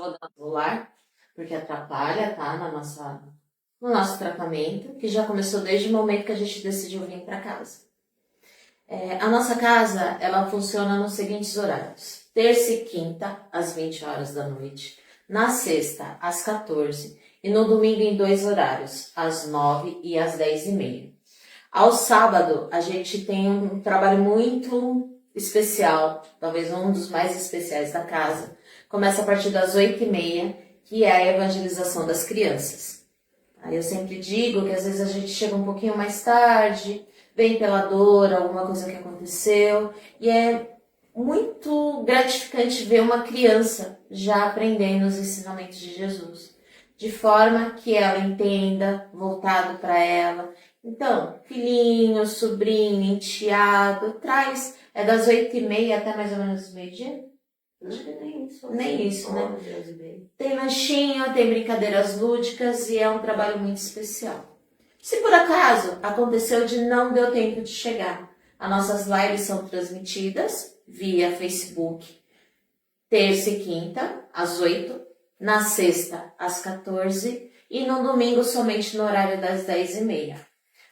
vou dar no celular, porque atrapalha, tá? No nosso tratamento, que já começou desde o momento que a gente decidiu vir para casa. A nossa casa, ela funciona nos seguintes horários. Terça e quinta, às 20 horas da noite. Na sexta, às 14. E no domingo, em 2 horários, às 9 e às 10h30. Ao sábado, a gente tem um trabalho muito especial, talvez um dos mais especiais da casa. Começa a partir das 8h30, que é a evangelização das crianças. Eu sempre digo que às vezes a gente chega um pouquinho mais tarde, vem pela dor, alguma coisa que aconteceu, e é muito gratificante ver uma criança já aprendendo os ensinamentos de Jesus, de forma que ela entenda, voltado para ela. Então, filhinho, sobrinho, enteado, traz, é das 8h30 até mais ou menos meio-dia? Acho que nem isso. Nem isso, né? 11h30. Tem lanchinho, tem brincadeiras lúdicas e é um trabalho muito especial. Se por acaso aconteceu de não deu tempo de chegar, as nossas lives são transmitidas via Facebook, terça e quinta, às 8, na sexta, às 14 e no domingo somente no horário das 10h30.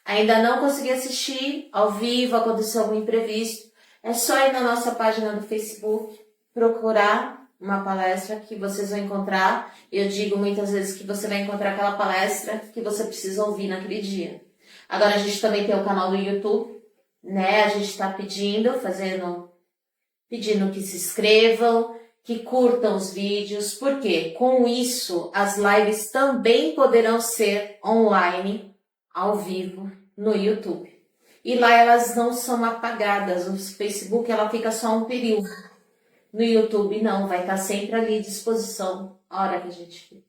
Ainda não consegui assistir ao vivo, aconteceu algum imprevisto, é só ir na nossa página do Facebook, procurar uma palestra que vocês vão encontrar. Eu digo muitas vezes que você vai encontrar aquela palestra que você precisa ouvir naquele dia. Agora a gente também tem o canal do YouTube, né? A gente está pedindo que se inscrevam, que curtam os vídeos, porque com isso as lives também poderão ser online, ao vivo, no YouTube. E lá elas não são apagadas, no Facebook ela fica só um período. No YouTube não, vai estar sempre ali à disposição a hora que a gente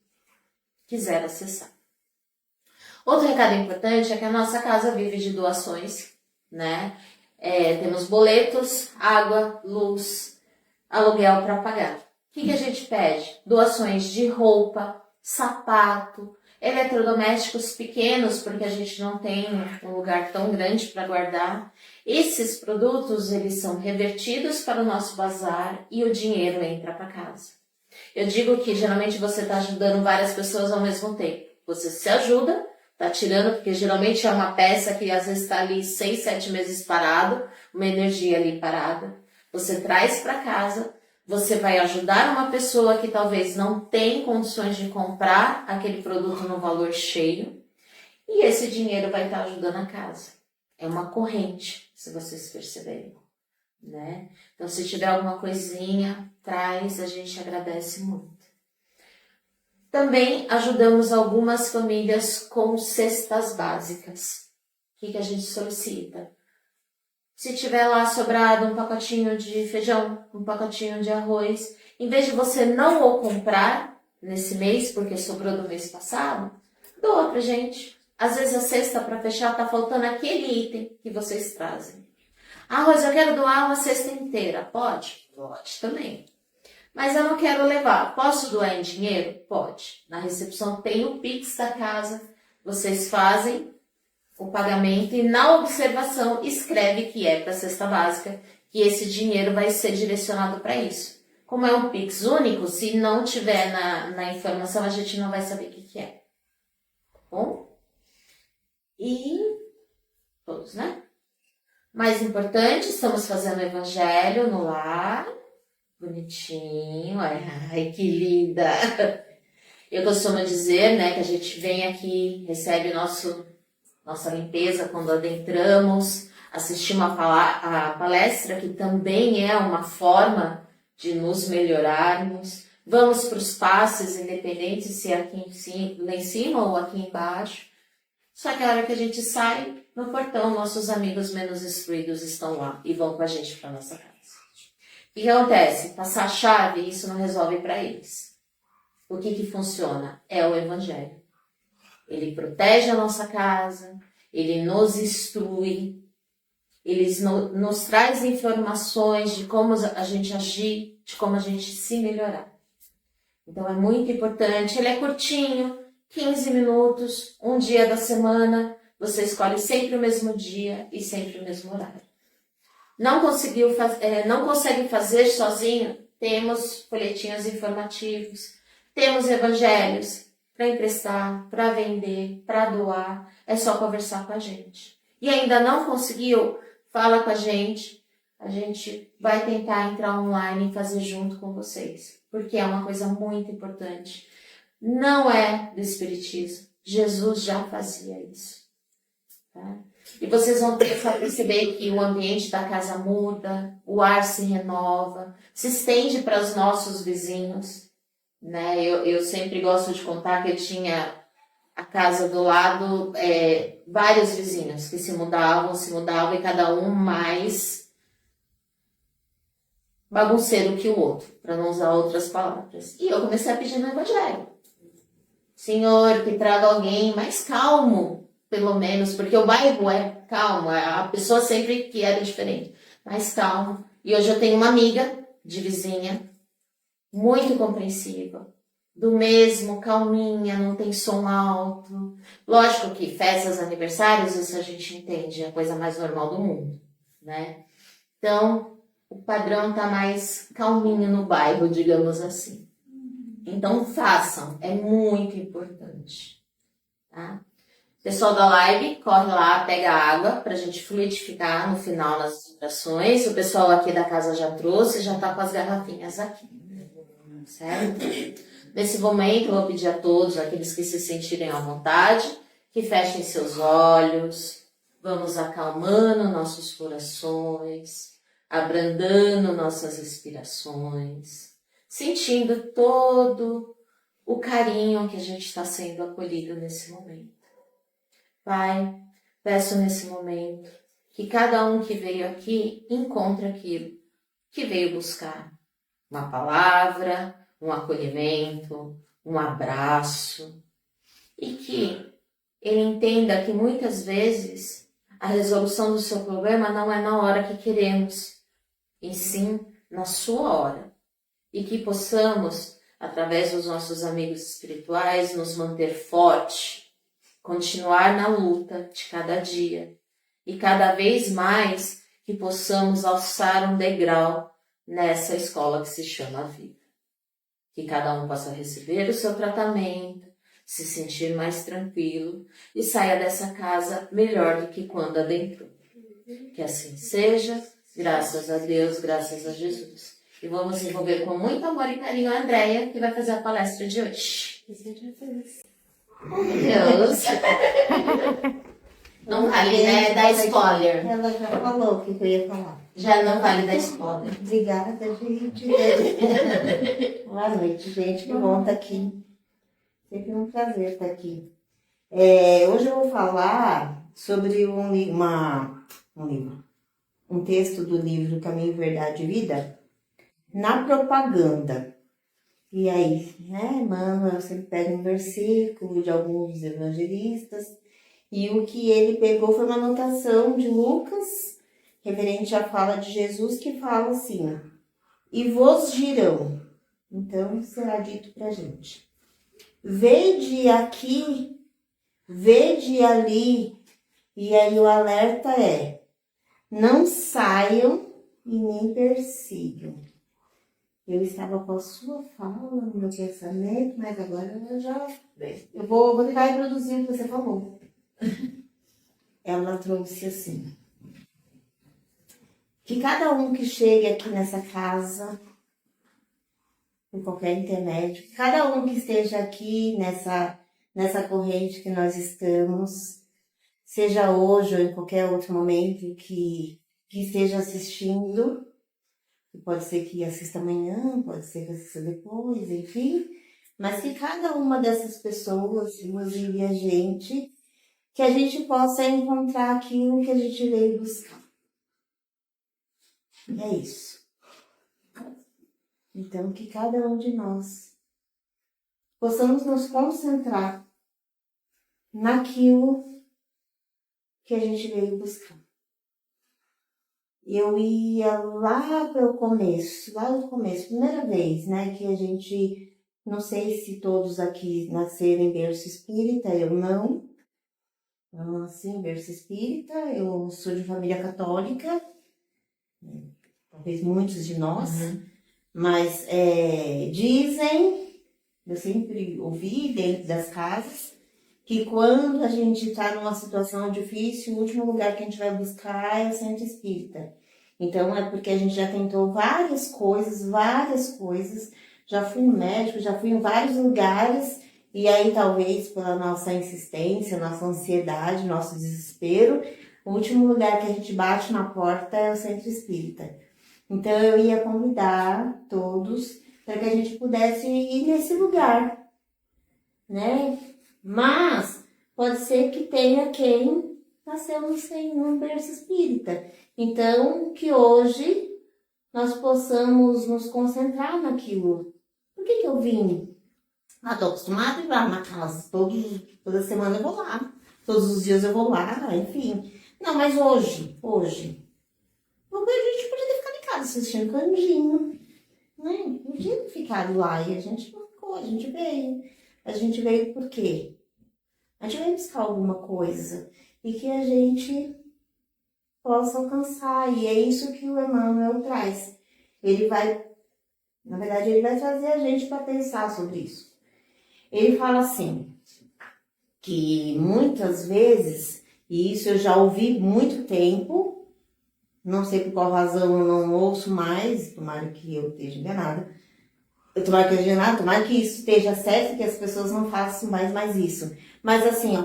quiser acessar. Outro recado importante é que a nossa casa vive de doações, né? Temos boletos, água, luz, aluguel para pagar. O que a gente pede? Doações de roupa, sapato, eletrodomésticos pequenos, porque a gente não tem um lugar tão grande para guardar. Esses produtos, eles são revertidos para o nosso bazar e o dinheiro entra para casa. Eu digo que geralmente você está ajudando várias pessoas ao mesmo tempo. Você se ajuda, está tirando, porque geralmente é uma peça que às vezes está ali 6, 7 meses parado, uma energia ali parada. Você traz para casa, você vai ajudar uma pessoa que talvez não tem condições de comprar aquele produto no valor cheio, e esse dinheiro vai estar ajudando a casa. É uma corrente, se vocês perceberem, né? Então, se tiver alguma coisinha, traz, a gente agradece muito. Também ajudamos algumas famílias com cestas básicas. O que a gente solicita? Se tiver lá sobrado um pacotinho de feijão, um pacotinho de arroz, em vez de você não o comprar nesse mês, porque sobrou do mês passado, doa pra gente. Às vezes a cesta para fechar tá faltando aquele item que vocês trazem. Arroz, eu quero doar uma cesta inteira. Pode? Pode também. Mas eu não quero levar. Posso doar em dinheiro? Pode. Na recepção tem o Pix da casa. Vocês fazem o pagamento e na observação escreve que é para a cesta básica, que esse dinheiro vai ser direcionado para isso. Como é um Pix único, se não tiver na informação, a gente não vai saber o que é. Tá bom? E todos, né? Mais importante, estamos fazendo o evangelho no lar. Bonitinho. Ai, que linda! Eu costumo dizer, né, que a gente vem aqui, recebe nossa limpeza quando adentramos, assistir a palestra, que também é uma forma de nos melhorarmos. Vamos para os passes, independente se é lá em cima ou aqui embaixo. Só que a hora que a gente sai, no portão, nossos amigos menos instruídos estão lá e vão com a gente para nossa casa. O que acontece? Passar a chave, isso não resolve para eles. O que funciona? É o evangelho. Ele protege a nossa casa, ele nos instrui, ele nos traz informações de como a gente agir, de como a gente se melhorar. Então é muito importante, ele é curtinho, 15 minutos, um dia da semana, você escolhe sempre o mesmo dia e sempre o mesmo horário. Não consegue fazer sozinho? Temos folhetinhos informativos, Temos evangelhos para emprestar, para vender, para doar. É só conversar com a gente. E ainda não conseguiu? Fala com a gente. A gente vai tentar entrar online e fazer junto com vocês. Porque é uma coisa muito importante. Não é do espiritismo. Jesus já fazia isso. Tá? E vocês vão começar a perceber que o ambiente da casa muda, o ar se renova, se estende para os nossos vizinhos. Né? Eu sempre gosto de contar que eu tinha a casa do lado, vários vizinhos que se mudavam, e cada um mais bagunceiro que o outro, para não usar outras palavras. E eu comecei a pedir no evangelho. Senhor, que traga alguém mais calmo, pelo menos, porque o bairro é calmo, a pessoa sempre que era diferente, mais calmo. E hoje eu tenho uma amiga de vizinha, muito compreensiva, do mesmo, calminha, não tem som alto. Lógico que festas, aniversários, isso a gente entende, é a coisa mais normal do mundo, né? Então, o padrão tá mais calminho no bairro, digamos assim. Então, façam, é muito importante, tá? Pessoal da live, corre lá, pega água pra gente fluidificar no final nas orações. O pessoal aqui da casa já trouxe, já tá com as garrafinhas aqui, certo? Nesse momento, eu vou pedir a todos, aqueles que se sentirem à vontade, que fechem seus olhos. Vamos acalmando nossos corações, abrandando nossas respirações, sentindo todo o carinho que a gente está sendo acolhido nesse momento. Pai, peço nesse momento que cada um que veio aqui encontre aquilo que veio buscar. Uma palavra, um acolhimento, um abraço. E que ele entenda que muitas vezes a resolução do seu problema não é na hora que queremos, e sim na sua hora. E que possamos, através dos nossos amigos espirituais, nos manter forte, continuar na luta de cada dia. E cada vez mais que possamos alçar um degrau nessa escola que se chama vida. Que cada um possa receber o seu tratamento, se sentir mais tranquilo e saia dessa casa melhor do que quando adentrou. Que assim seja, graças a Deus, graças a Jesus. E vamos envolver com muito amor e carinho a Andréia, que vai fazer a palestra de hoje. Deus. Não vale, né? Dar spoiler. Ela já falou o que eu ia falar. Já não vale dar spoiler. Obrigada, gente. Boa noite, gente. Que bom estar aqui. Sempre um prazer estar aqui. Hoje eu vou falar sobre um texto do livro Caminho, Verdade e Vida, na propaganda. E aí, Emmanuel sempre pega um versículo de alguns evangelistas, e o que ele pegou foi uma anotação de Lucas, referente à fala de Jesus, que fala assim: e vos dirão. Então, será dito pra gente: vede aqui, vede ali. E aí o alerta é: não saiam e nem persigam. Eu estava com a sua fala no meu pensamento, mas agora eu vou tentar reproduzir o que você falou. Ela trouxe assim: que cada um que chegue aqui nessa casa, por qualquer intermédio, cada um que esteja aqui nessa corrente que nós estamos, seja hoje ou em qualquer outro momento que esteja assistindo, pode ser que assista amanhã, pode ser que assista depois, enfim, mas que cada uma dessas pessoas nos envie a gente, que a gente possa encontrar aquilo que a gente veio buscar. É isso. Então, que cada um de nós possamos nos concentrar naquilo que a gente veio buscar. Eu ia lá no começo, primeira vez, que a gente, não sei se todos aqui nasceram em berço espírita, eu não. Eu nasci em berço espírita, eu sou de família católica, talvez muitos de nós, mas dizem Eu sempre ouvi dentro das casas que quando a gente está numa situação difícil, o último lugar que a gente vai buscar é o centro espírita. Então é porque a gente já tentou várias coisas, já fui no médico, já fui em vários lugares, e aí talvez pela nossa insistência, nossa ansiedade, nosso desespero, o último lugar que a gente bate na porta é o centro espírita. Então eu ia convidar todos para que a gente pudesse ir nesse lugar, né? Mas pode ser que tenha quem nasceu sem um berço espírita. Então, que hoje nós possamos nos concentrar naquilo. Por que eu vim? Estou acostumada a ir lá na casa. Toda semana eu vou lá. Todos os dias eu vou lá, enfim. Não, mas hoje. A gente podia ter ficado em casa assistindo Candinho. Né? Não podia ter ficado lá. E a gente não ficou, a gente veio. A gente veio por quê? A gente veio buscar alguma coisa. E que a gente possa alcançar. E é isso que o Emmanuel traz. Ele vai trazer a gente para pensar sobre isso. Ele fala assim, que muitas vezes, e isso eu já ouvi muito tempo, não sei por qual razão eu não ouço mais, tomara que eu esteja enganada, tomara que isso esteja certo, que as pessoas não façam mais isso. Mas assim,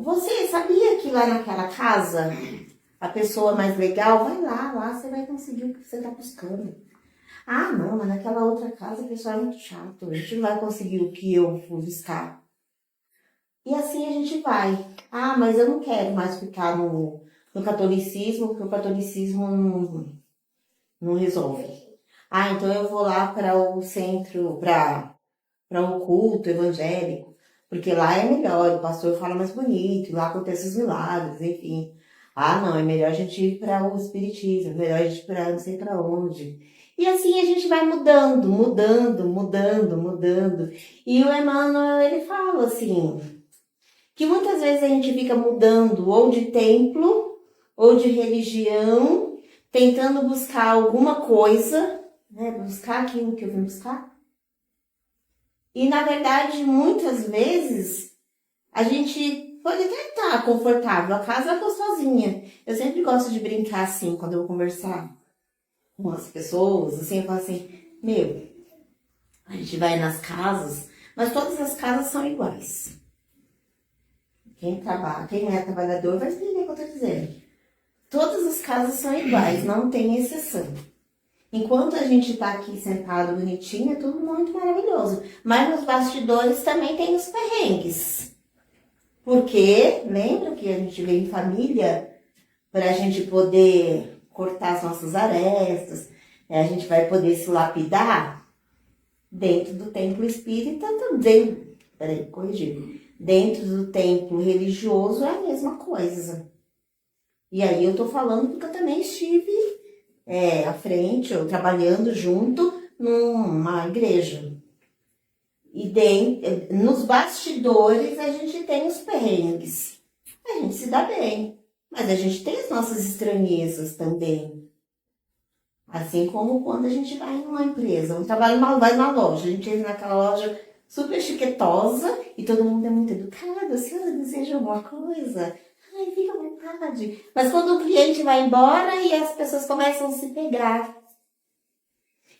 você sabia que lá naquela casa, a pessoa mais legal, vai lá você vai conseguir o que você está buscando. Ah, não, mas naquela outra casa o pessoal é muito chato, a gente não vai conseguir o que eu fui buscar. E assim a gente vai. Ah, mas eu não quero mais ficar no catolicismo, porque o catolicismo não resolve. Ah, então eu vou lá para o centro, para o culto evangélico, porque lá é melhor, o pastor fala mais bonito, lá acontecem os milagres, enfim. Ah, não, é melhor a gente ir para o espiritismo, é melhor a gente ir para não sei para onde. E assim a gente vai mudando. E o Emmanuel, ele fala assim, que muitas vezes a gente fica mudando ou de templo, ou de religião, tentando buscar alguma coisa, né? Buscar aquilo que eu vim buscar. E, na verdade, muitas vezes, a gente pode até estar confortável, a casa é gostosinha. Eu sempre gosto de brincar assim, quando eu vou conversar com as pessoas, assim, eu falo assim, a gente vai nas casas, mas todas as casas são iguais. Quem é trabalhador vai entender o que eu estou dizendo. Todas as casas são iguais, não tem exceção. Enquanto a gente está aqui sentado bonitinho, é tudo muito maravilhoso. Mas nos bastidores também tem os perrengues. Porque, lembra que a gente veio em família para a gente poder cortar as nossas arestas, a gente vai poder se lapidar dentro do templo espírita também. Dentro do templo religioso é a mesma coisa. E aí eu tô falando porque eu também estive à frente, ou trabalhando junto numa igreja. E nos bastidores a gente tem os perrengues. A gente se dá bem, mas a gente tem as nossas estranhezas também. Assim como quando a gente vai numa empresa, vai numa loja, a gente entra naquela loja super chiquetosa e todo mundo é muito educado, a senhora deseja alguma coisa? Ai, fica à vontade. Mas quando o cliente vai embora e as pessoas começam a se pegar.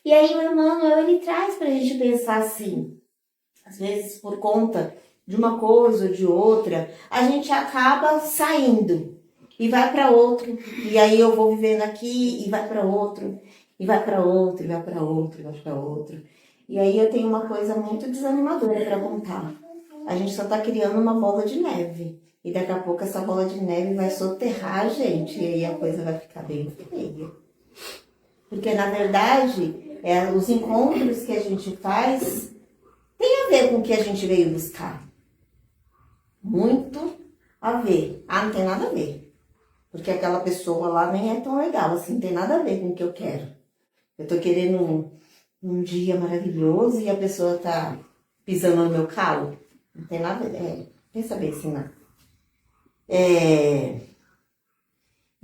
E aí o Emmanuel, ele traz pra gente pensar assim, às vezes por conta de uma coisa ou de outra, a gente acaba saindo e vai para outro. E aí eu vou vivendo aqui e vai para outro, e vai para outro, e vai para outro, e vai para outro. E aí eu tenho uma coisa muito desanimadora para contar. A gente só tá criando uma bola de neve. E daqui a pouco essa bola de neve vai soterrar a gente. E aí a coisa vai ficar bem feia. Porque, na verdade, os encontros que a gente faz tem a ver com o que a gente veio buscar. Muito a ver. Ah, não tem nada a ver. Porque aquela pessoa lá nem é tão legal. Assim, não tem nada a ver com o que eu quero. Eu tô querendo um dia maravilhoso e a pessoa tá pisando no meu calo. Não tem nada a ver. Pensa bem assim, não. E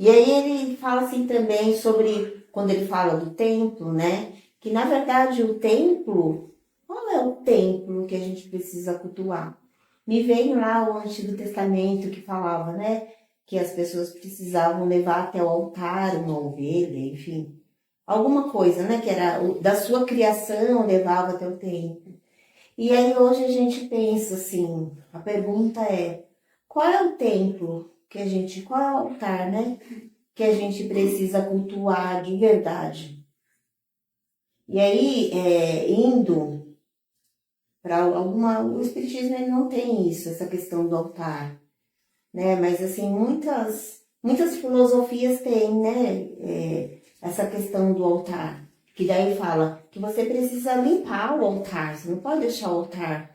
aí ele fala assim também sobre, quando ele fala do templo, né? Que na verdade o templo Qual é o templo que a gente precisa cultuar? Me vem lá o Antigo Testamento que falava, né? Que as pessoas precisavam levar até o altar uma ovelha, enfim. Alguma coisa, né? Que era da sua criação, levava até o templo. E aí hoje a gente pensa assim, a pergunta é, qual é o templo qual é o altar, né? Que a gente precisa cultuar de verdade. E aí, indo para o Espiritismo ele não tem isso, essa questão do altar, né? Mas assim, muitas filosofias têm, né? Essa questão do altar. Que daí fala que você precisa limpar o altar, você não pode deixar o altar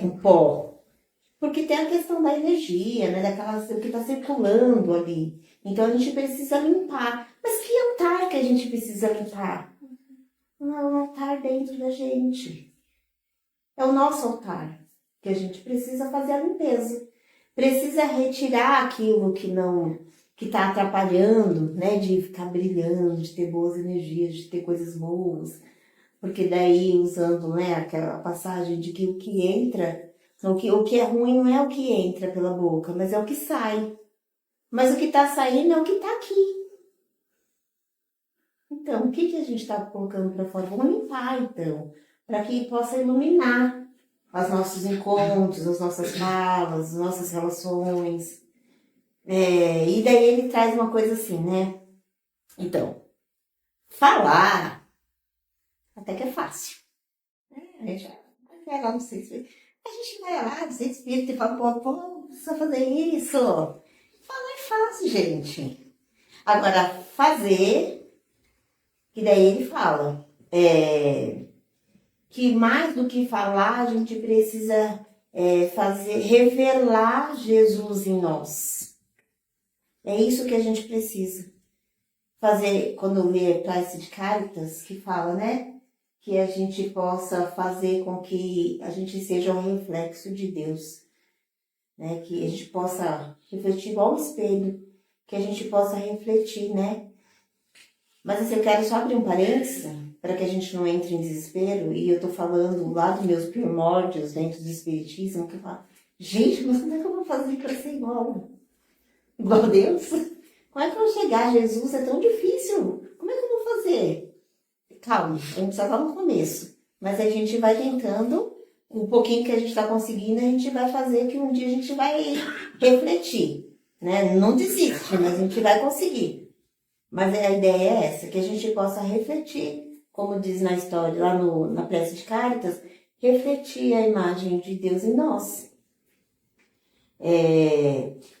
com pó. Porque tem a questão da energia, né? O que está circulando ali. Então a gente precisa limpar. Mas que altar que a gente precisa limpar? Não é um altar dentro da gente. É o nosso altar. Que a gente precisa fazer a limpeza. Precisa retirar aquilo que está atrapalhando, né? De ficar brilhando, de ter boas energias, de ter coisas boas. Porque daí, usando, né, aquela passagem de que o que entra, o que é ruim não é o que entra pela boca, mas é o que sai. Mas o que está saindo é o que está aqui. Então, o que a gente está colocando para fora? Vamos limpar, então, para que possa iluminar os nossos encontros, as nossas falas, as nossas relações. E daí ele traz uma coisa assim, né? Então, falar até que é fácil. A gente vai lá no centro, a gente vai lá no centro espírita e fala, pô, precisa fazer isso. Falar é fácil, gente. Agora, fazer, que daí ele fala, que mais do que falar, a gente precisa revelar Jesus em nós. É isso que a gente precisa. Fazer, quando lê Prece de Caritas, que fala, né? Que a gente possa fazer com que a gente seja um reflexo de Deus, né? Que a gente possa refletir igual o espelho, que a gente possa refletir, né? Mas assim, eu quero só abrir um parênteses, para que a gente não entre em desespero, e eu tô falando lá dos meus primórdios dentro do Espiritismo, que eu falo, gente, mas como é que eu vou fazer para ser igual a Deus? Como é que eu vou chegar a Jesus? É tão difícil. Como é que eu vou fazer? Calma, a gente só tá no começo. Mas a gente vai tentando, um pouquinho que a gente está conseguindo, a gente vai fazer que um dia a gente vai refletir. Né? Não desiste, mas a gente vai conseguir. Mas a ideia é essa, que a gente possa refletir, como diz na história, lá na Prece de Caritas, refletir a imagem de Deus em nós.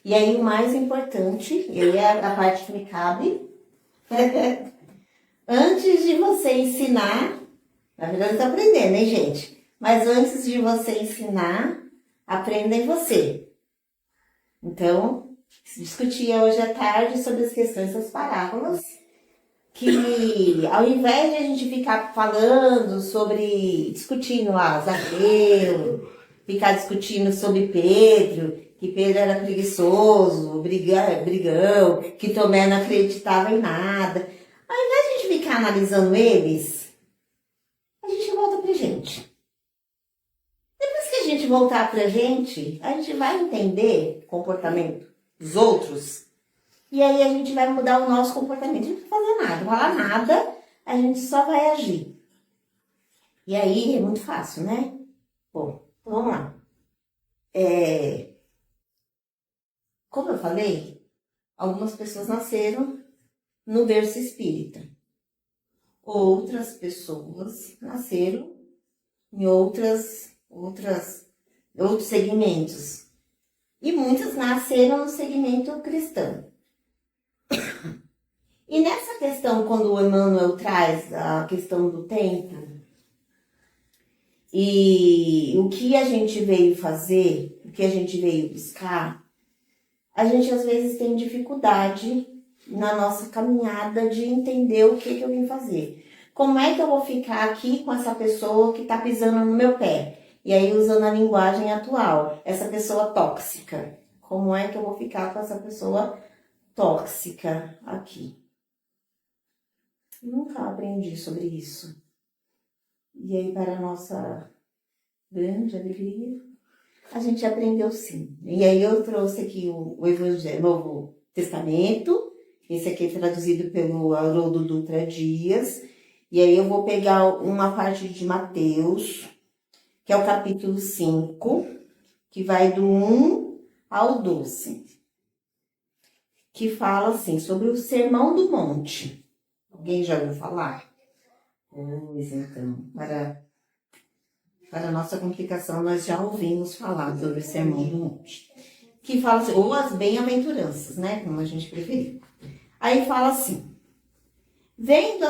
E aí o mais importante, e aí é a parte que me cabe, antes de você ensinar, na verdade eu tô aprendendo, hein, gente? Mas antes de você ensinar, aprenda em você. Então, discutia hoje à tarde sobre as questões das parábolas, que ao invés de a gente ficar falando discutindo lá, Zaqueu, ficar discutindo sobre Pedro, que Pedro era preguiçoso, brigão, que Tomé não acreditava em nada. Ao invés de a gente ficar analisando eles, a gente volta pra gente. Depois que a gente voltar pra gente, a gente vai entender o comportamento dos outros. E aí a gente vai mudar o nosso comportamento. A gente não vai fazer nada, não vai falar nada, a gente só vai agir. E aí é muito fácil, né? Bom, então vamos lá. Como eu falei, algumas pessoas nasceram no berço espírita. Outras pessoas nasceram em outros segmentos. E muitas nasceram no segmento cristão. E nessa questão, quando o Emmanuel traz a questão do tempo, e o que a gente veio fazer, o que a gente veio buscar, a gente às vezes tem dificuldade na nossa caminhada de entender o que eu vim fazer. Como é que eu vou ficar aqui com essa pessoa que está pisando no meu pé? E aí, usando a linguagem atual, essa pessoa tóxica. Como é que eu vou ficar com essa pessoa tóxica aqui? Nunca aprendi sobre isso. E aí, para a nossa grande alegria, a gente aprendeu sim. E aí eu trouxe aqui o Evangelho, Novo Testamento. Esse aqui é traduzido pelo Haroldo Dutra Dias. E aí eu vou pegar uma parte de Mateus, que é o capítulo 5, que vai do 1 ao 12. Que fala assim, sobre o Sermão do Monte. Alguém já ouviu falar? Pois então, para a nossa complicação, nós já ouvimos falar sobre o Sermão do Monte. Que fala assim, ou as bem-aventuranças, né? Como a gente preferir. Aí fala assim, vendo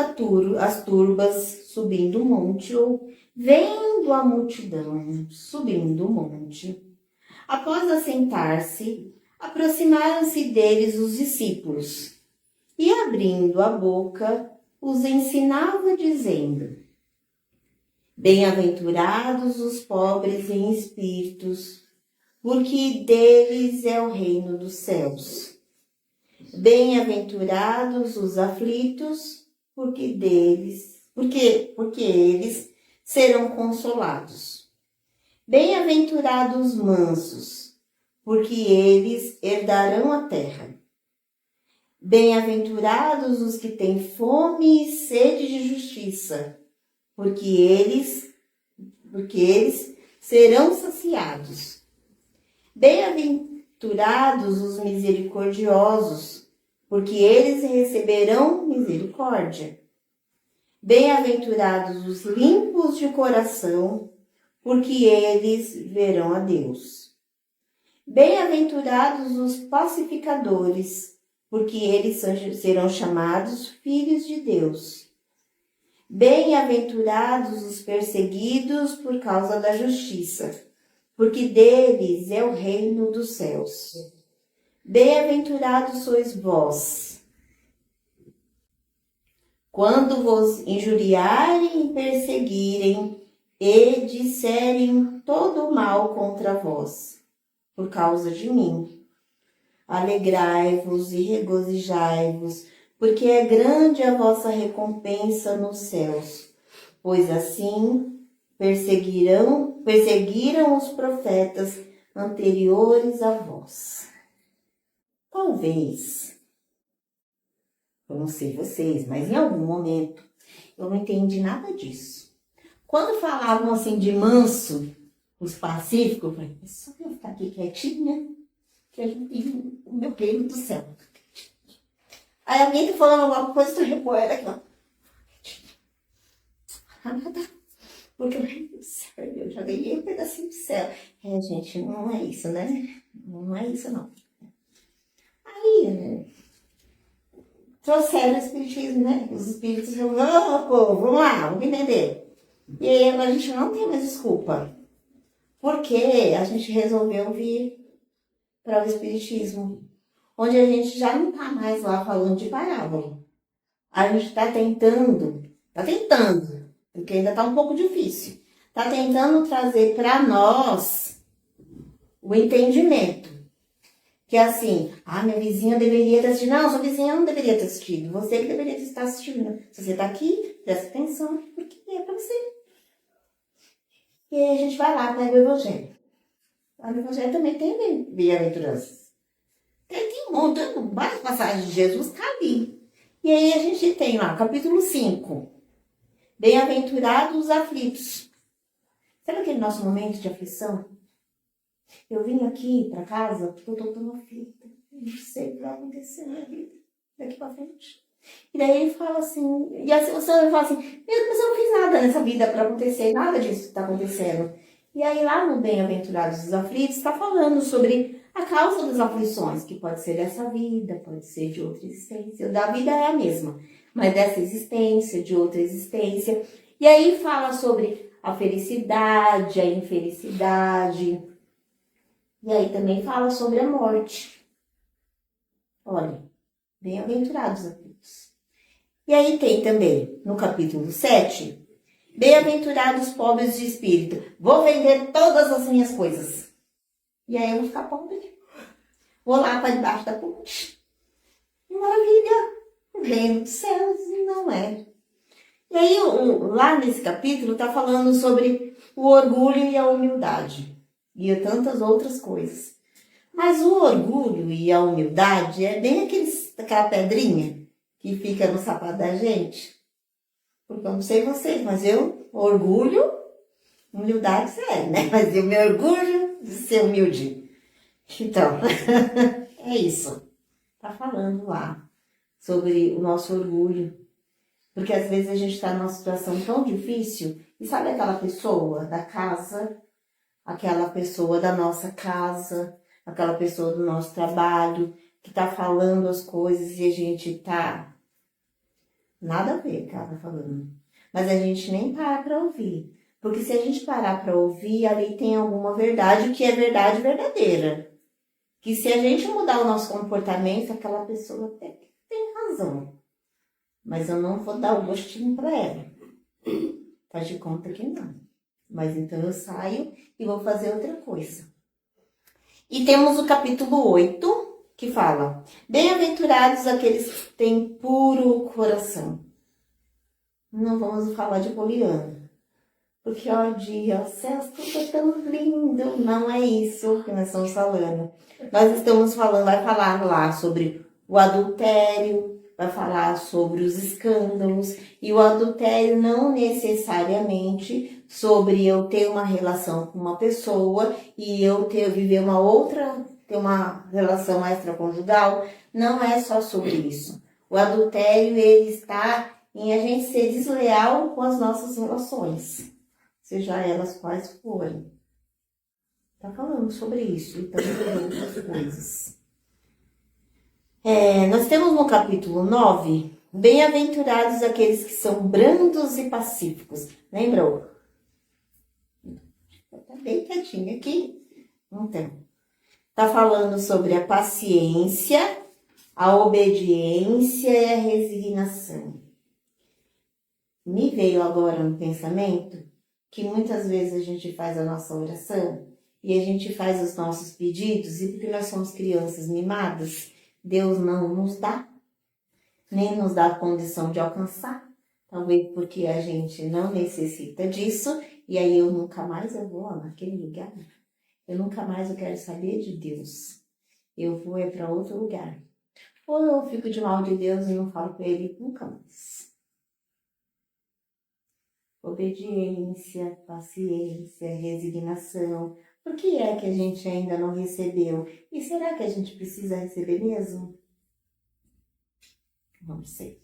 as turbas subindo o monte, ou vendo a multidão subindo o monte, após assentar-se, aproximaram-se deles os discípulos, e abrindo a boca, os ensinava, dizendo, bem-aventurados os pobres em espíritos, porque deles é o reino dos céus. Bem-aventurados os aflitos, porque eles serão consolados. Bem-aventurados os mansos, porque eles herdarão a terra. Bem-aventurados os que têm fome e sede de justiça, porque eles serão saciados. Bem-aventurados os misericordiosos, porque eles receberão misericórdia. Bem-aventurados os limpos de coração, porque eles verão a Deus. Bem-aventurados os pacificadores, porque eles serão chamados filhos de Deus. Bem-aventurados os perseguidos por causa da justiça, porque deles é o reino dos céus. Bem-aventurados sois vós, quando vos injuriarem e perseguirem e disserem todo o mal contra vós, por causa de mim. Alegrai-vos e regozijai-vos, porque é grande a vossa recompensa nos céus, pois assim perseguiram os profetas anteriores a vós. Talvez, eu não sei vocês, mas em algum momento eu não entendi nada disso. Quando falavam assim de manso, os pacíficos, eu falei, é só eu ficar aqui quietinha, que a gente tem o meu reino do céu. Aí alguém tá falando alguma coisa, tu repoeira aqui, ó. Porque o reino do céu, eu já ganhei um pedacinho do céu. É, gente, não é isso, né? Não é isso, não. Aí, trouxeram o espiritismo, né? Os espíritos falaram, povo, vamos lá, vamos entender. E aí agora a gente não tem mais desculpa. Porque a gente resolveu vir para o espiritismo, onde a gente já não está mais lá falando de parábola. A gente está tentando, porque ainda está um pouco difícil. Está tentando trazer para nós o entendimento. Que é assim, minha vizinha deveria ter assistido. Não, sua vizinha não deveria ter assistido. Você que deveria estar assistindo. Se você está aqui, presta atenção, porque é para você. E aí a gente vai lá, pega o Evangelho. O Evangelho também tem bem-aventuranças. Tem um monte, várias passagens de Jesus, está ali. E aí a gente tem lá, capítulo 5. Bem-aventurados os aflitos. Sabe aquele nosso momento de aflição? Eu vim aqui para casa porque eu estou tão aflita. Eu não sei o que vai acontecer na minha vida daqui para frente. E daí ele fala assim, e assim você fala assim, mas eu não fiz nada nessa vida para acontecer, nada disso está acontecendo. E aí lá no Bem-aventurados os aflitos está falando sobre a causa das aflições, que pode ser dessa vida, pode ser de outra existência. Da vida é a mesma, mas dessa existência, de outra existência. E aí fala sobre a felicidade, a infelicidade. E aí também fala sobre a morte. Olha, bem-aventurados os aflitos. E aí tem também, no capítulo 7, bem-aventurados os pobres de espírito. Vou vender todas as minhas coisas. E aí eu vou ficar pobre. Vou lá para debaixo da ponte. E maravilha, o reino dos céus não é. E E aí, lá nesse capítulo, está falando sobre o orgulho e a humildade. E tantas outras coisas. Mas o orgulho e a humildade é bem aquela pedrinha que fica no sapato da gente. Porque eu não sei vocês, mas orgulho, humildade sério, né? Mas eu me orgulho de ser humilde. Então, é isso. Tá falando lá sobre o nosso orgulho. Porque às vezes a gente está numa situação tão difícil. E sabe aquela pessoa da casa, aquela pessoa da nossa casa, aquela pessoa do nosso trabalho, que tá falando as coisas e a gente tá... Nada a ver, cara, falando. Mas a gente nem para pra ouvir. Porque se a gente parar pra ouvir, ali tem alguma verdade, que é verdade verdadeira. Que se a gente mudar o nosso comportamento, aquela pessoa até que tem razão. Mas eu não vou dar o gostinho pra ela. Faz de conta que não. Mas então eu saio e vou fazer outra coisa. E temos o capítulo 8, que fala: bem-aventurados aqueles que têm puro coração. Não vamos falar de Poliana. Porque, ó dia, ó céus, tudo é tão lindo. Não é isso que nós estamos falando. Nós estamos falando, vai falar lá sobre o adultério, vai falar sobre os escândalos. E o adultério não necessariamente sobre eu ter uma relação com uma pessoa e eu viver ter uma relação extraconjugal. Não é só sobre isso. O adultério, ele está em a gente ser desleal com as nossas relações, seja elas quais forem. Tá falando sobre isso e também outras coisas. Nós temos no capítulo 9, bem-aventurados aqueles que são brandos e pacíficos. Lembrou? Tá bem quietinho aqui. Então, tá falando sobre a paciência, a obediência e a resignação. Me veio agora no pensamento que muitas vezes a gente faz a nossa oração e a gente faz os nossos pedidos e porque nós somos crianças mimadas, Deus não nos dá, nem nos dá a condição de alcançar. Talvez porque a gente não necessita disso e aí eu nunca mais eu vou naquele lugar. Eu nunca mais eu quero saber de Deus. Eu vou para outro lugar. Ou eu fico de mal de Deus e não falo com Ele nunca mais. Obediência, paciência, resignação. Por que é que a gente ainda não recebeu? E será que a gente precisa receber mesmo? Vamos ser.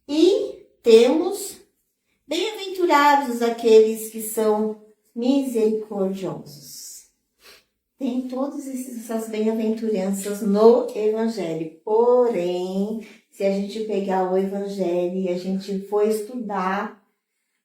E temos bem-aventurados aqueles que são misericordiosos. Tem todas essas bem-aventuranças no Evangelho. Porém, se a gente pegar o Evangelho e a gente for estudar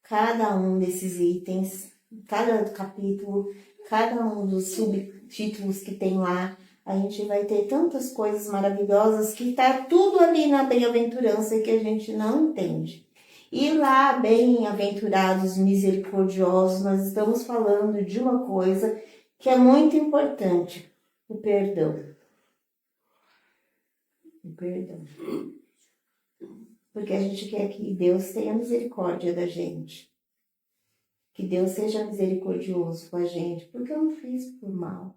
cada um desses itens, cada capítulo, cada um dos subtítulos que tem lá, a gente vai ter tantas coisas maravilhosas que está tudo ali na bem-aventurança que a gente não entende. E lá, bem-aventurados, misericordiosos, nós estamos falando de uma coisa que é muito importante, o perdão. O perdão. Porque a gente quer que Deus tenha misericórdia da gente. Que Deus seja misericordioso com a gente, porque eu não fiz por mal.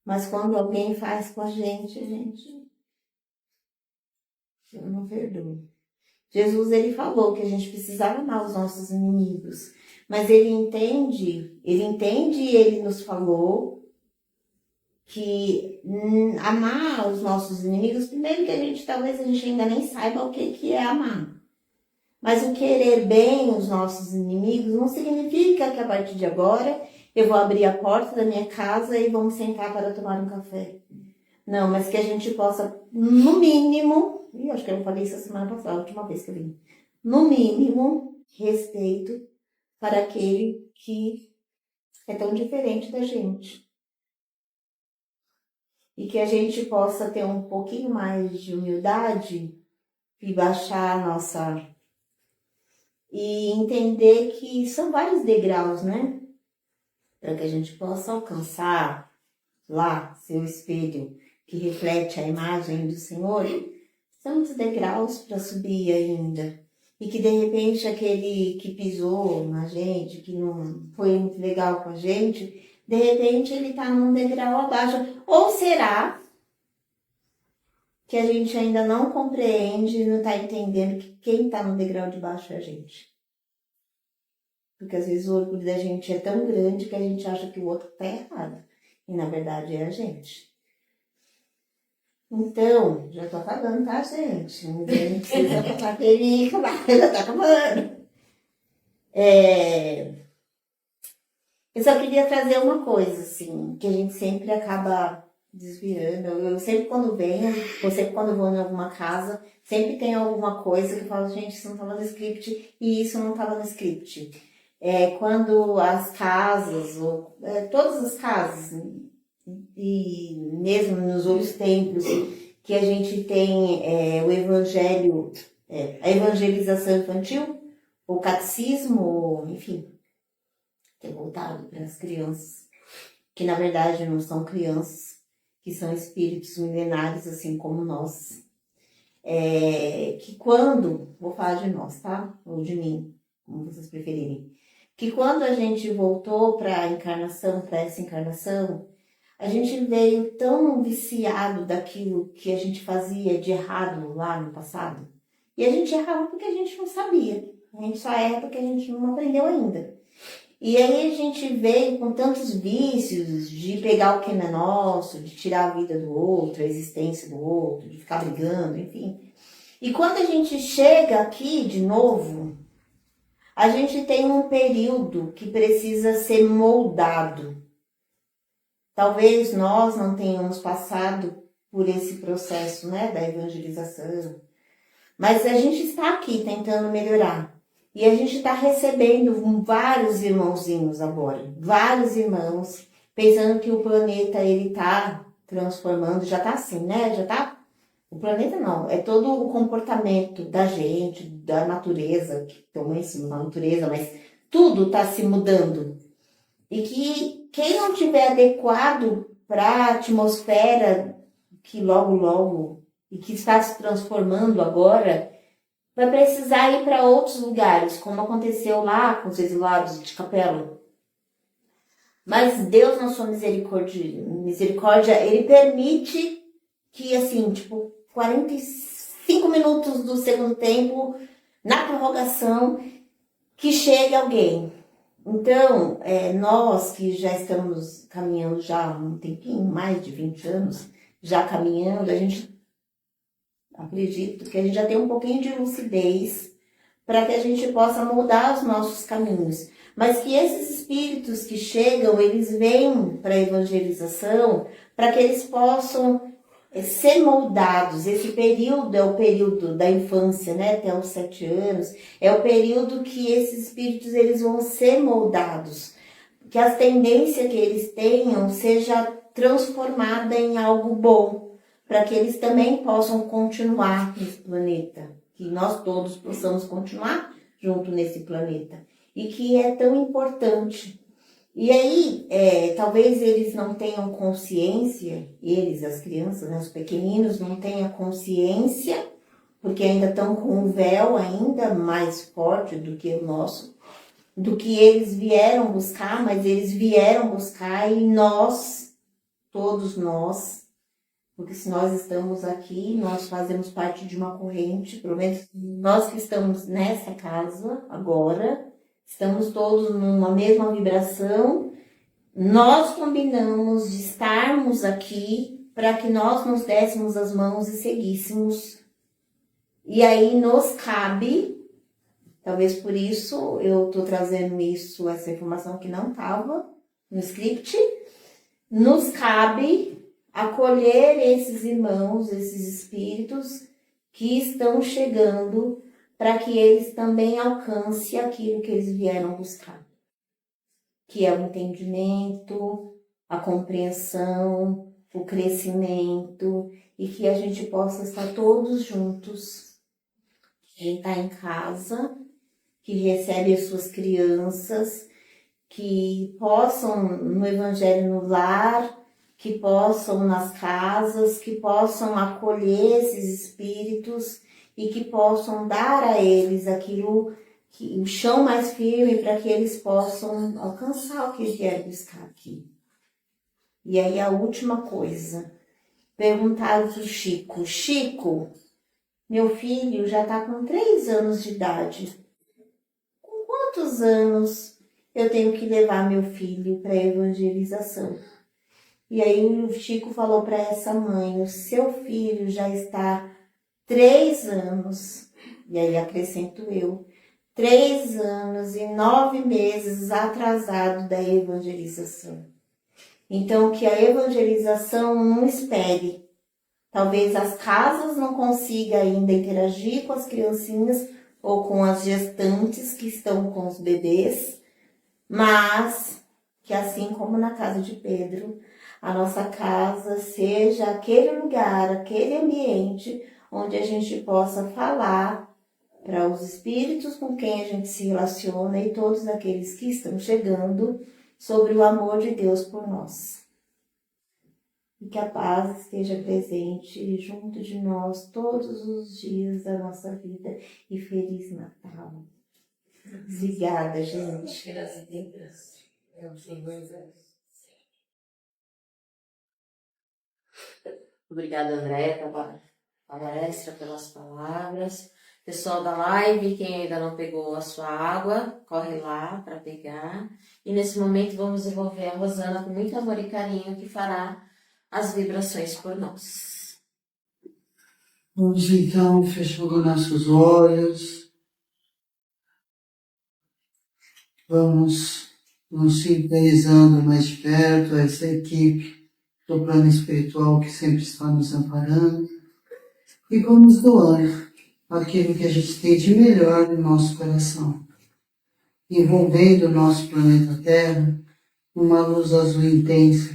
Mas quando alguém faz com a gente eu não perdoo. Jesus, ele falou que a gente precisava amar os nossos inimigos. Mas ele entende e ele nos falou que amar os nossos inimigos, primeiro que talvez a gente ainda nem saiba o que é amar. Mas o querer bem os nossos inimigos não significa que a partir de agora eu vou abrir a porta da minha casa e vamos sentar para tomar um café. Não, mas que a gente possa, no mínimo, acho que eu falei isso a semana passada, a última vez que eu vim, no mínimo, respeito para aquele que é tão diferente da gente. E que a gente possa ter um pouquinho mais de humildade e baixar a nossa... E entender que são vários degraus, né? Para que a gente possa alcançar lá seu espelho que reflete a imagem do Senhor. São muitos degraus para subir ainda. E que de repente aquele que pisou na gente, que não foi muito legal com a gente, de repente ele está num degrau abaixo. Ou será que a gente ainda não compreende, não está entendendo que quem está no degrau de baixo é a gente? Porque às vezes o orgulho da gente é tão grande que a gente acha que o outro está errado. E na verdade é a gente. Então, já tô acabando, tá, gente? Ninguém precisa passar perigo, já tá acabando. Eu só queria trazer uma coisa, assim, que a gente sempre acaba desviando. Eu sempre quando venho, ou sempre quando vou em alguma casa, sempre tem alguma coisa que eu falo, gente, isso não estava no script, e isso não estava no script. Quando as casas, todas as casas, e mesmo nos outros templos, que a gente tem o evangelho, a evangelização infantil, o catecismo, enfim, que é voltado para as crianças, que na verdade não são crianças, que são espíritos milenares, assim como nós. Que quando, vou falar de nós, tá? Ou de mim, como vocês preferirem, que quando a gente voltou para a encarnação, para essa encarnação, a gente veio tão viciado daquilo que a gente fazia de errado lá no passado. E a gente errava porque a gente não sabia. A gente só erra porque a gente não aprendeu ainda. E aí a gente veio com tantos vícios de pegar o que não é nosso, de tirar a vida do outro, a existência do outro, de ficar brigando, enfim. E quando a gente chega aqui de novo, a gente tem um período que precisa ser moldado. Talvez nós não tenhamos passado por esse processo, né, da evangelização, mas a gente está aqui tentando melhorar. E a gente está recebendo vários irmãozinhos agora, vários irmãos, pensando que o planeta ele está transformando, já está assim, né? Já está. O planeta não, é todo o comportamento da gente, da natureza, que estão em cima da natureza, mas tudo está se mudando. E que quem não tiver adequado para a atmosfera que logo, e que está se transformando agora, vai precisar ir para outros lugares, como aconteceu lá com os exilados de Capela. Mas Deus, na sua misericórdia, ele permite que, assim, 45 minutos do segundo tempo, na prorrogação, que chegue alguém. Então, nós que já estamos caminhando já há um tempinho, mais de 20 anos, já caminhando, a gente acredito que a gente já tem um pouquinho de lucidez para que a gente possa moldar os nossos caminhos. Mas que esses espíritos que chegam, eles vêm para a evangelização para que eles possam ser moldados. Esse período é o período da infância, né, até os 7 anos, é o período que esses espíritos eles vão ser moldados, que as tendências que eles tenham seja transformada em algo bom, para que eles também possam continuar nesse planeta, que nós todos possamos continuar junto nesse planeta, e que é tão importante. E aí, talvez eles não tenham consciência, eles, as crianças, né, os pequeninos, não tenham consciência, porque ainda estão com um véu ainda mais forte do que o nosso, do que eles vieram buscar, mas eles vieram buscar e nós, todos nós, porque se nós estamos aqui, nós fazemos parte de uma corrente, pelo menos nós que estamos nessa casa agora, estamos todos numa mesma vibração, nós combinamos de estarmos aqui para que nós nos dessemos as mãos e seguíssemos. E aí nos cabe, talvez por isso eu estou trazendo essa informação que não estava no script, nos cabe acolher esses irmãos, esses espíritos que estão chegando para que eles também alcancem aquilo que eles vieram buscar, que é o entendimento, a compreensão, o crescimento, e que a gente possa estar todos juntos. Quem está em casa, que recebe as suas crianças, que possam, no Evangelho no Lar, que possam nas casas, que possam acolher esses espíritos e que possam dar a eles aquilo, o chão mais firme para que eles possam alcançar o que eles vieram buscar aqui. E aí a última coisa, perguntaram para o Chico, Chico, meu filho já está com 3 anos de idade. Com quantos anos eu tenho que levar meu filho para a evangelização? E aí o Chico falou para essa mãe, o seu filho já está 3 anos, e aí acrescento eu, 3 anos e 9 meses atrasado da evangelização. Então, que a evangelização não espere. Talvez as casas não consigam ainda interagir com as criancinhas ou com as gestantes que estão com os bebês, mas que assim como na casa de Pedro, a nossa casa seja aquele lugar, aquele ambiente onde a gente possa falar para os espíritos com quem a gente se relaciona e todos aqueles que estão chegando sobre o amor de Deus por nós. E que a paz esteja presente junto de nós todos os dias da nossa vida. E Feliz Natal. Obrigada, gente. Graças a Deus. É o Senhor. Obrigada, Andréia, pela palestra, pelas palavras. Pessoal da live, quem ainda não pegou a sua água, corre lá para pegar. E nesse momento vamos envolver a Rosana com muito amor e carinho, que fará as vibrações por nós. Vamos então fechando nossos olhos. Vamos nos sintonizando mais de perto, essa equipe do plano espiritual que sempre está nos amparando. E vamos doando aquilo que a gente tem de melhor no nosso coração, envolvendo o nosso planeta Terra numa luz azul intensa,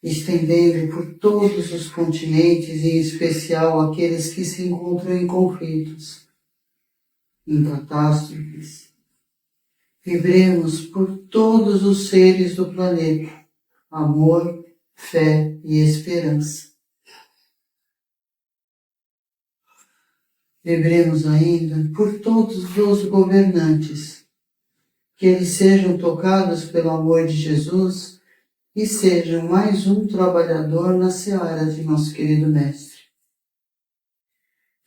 estendendo por todos os continentes, em especial aqueles que se encontram em conflitos, em catástrofes. Vibremos por todos os seres do planeta, amor, fé e esperança. Vibremos ainda por todos os governantes, que eles sejam tocados pelo amor de Jesus e sejam mais um trabalhador na seara de nosso querido Mestre.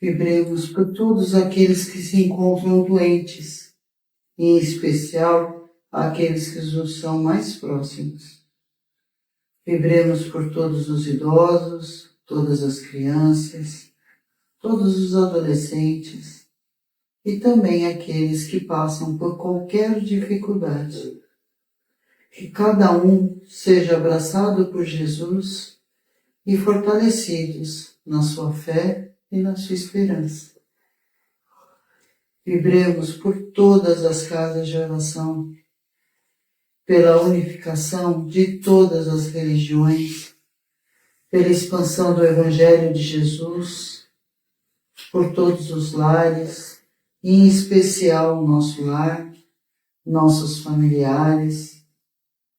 Vibremos por todos aqueles que se encontram doentes, em especial aqueles que nos são mais próximos. Vibremos por todos os idosos, todas as crianças, todos os adolescentes e também aqueles que passam por qualquer dificuldade. Que cada um seja abraçado por Jesus e fortalecidos na sua fé e na sua esperança. Vibremos por todas as casas de oração, pela unificação de todas as religiões, pela expansão do Evangelho de Jesus, por todos os lares, e em especial o nosso lar, nossos familiares,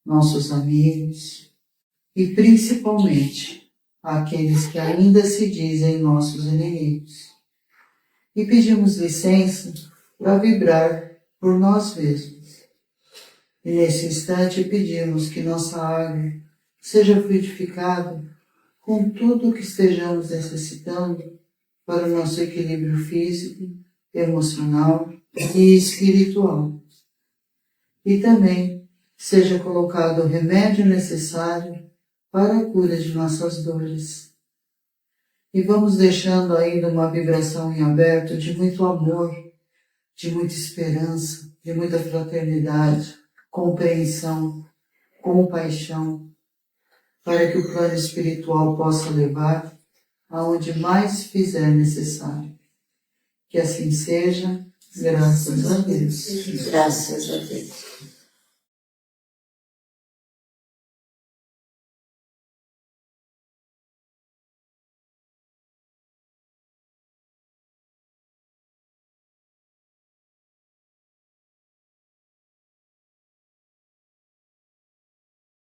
nossos amigos e principalmente aqueles que ainda se dizem nossos inimigos. E pedimos licença para vibrar por nós mesmos. E nesse instante pedimos que nossa água seja fluidificada com tudo o que estejamos necessitando para o nosso equilíbrio físico, emocional e espiritual. E também seja colocado o remédio necessário para a cura de nossas dores. E vamos deixando ainda uma vibração em aberto de muito amor, de muita esperança, de muita fraternidade, compreensão, compaixão, para que o plano espiritual possa levar aonde mais fizer necessário. Que assim seja, graças a Deus. Graças a Deus.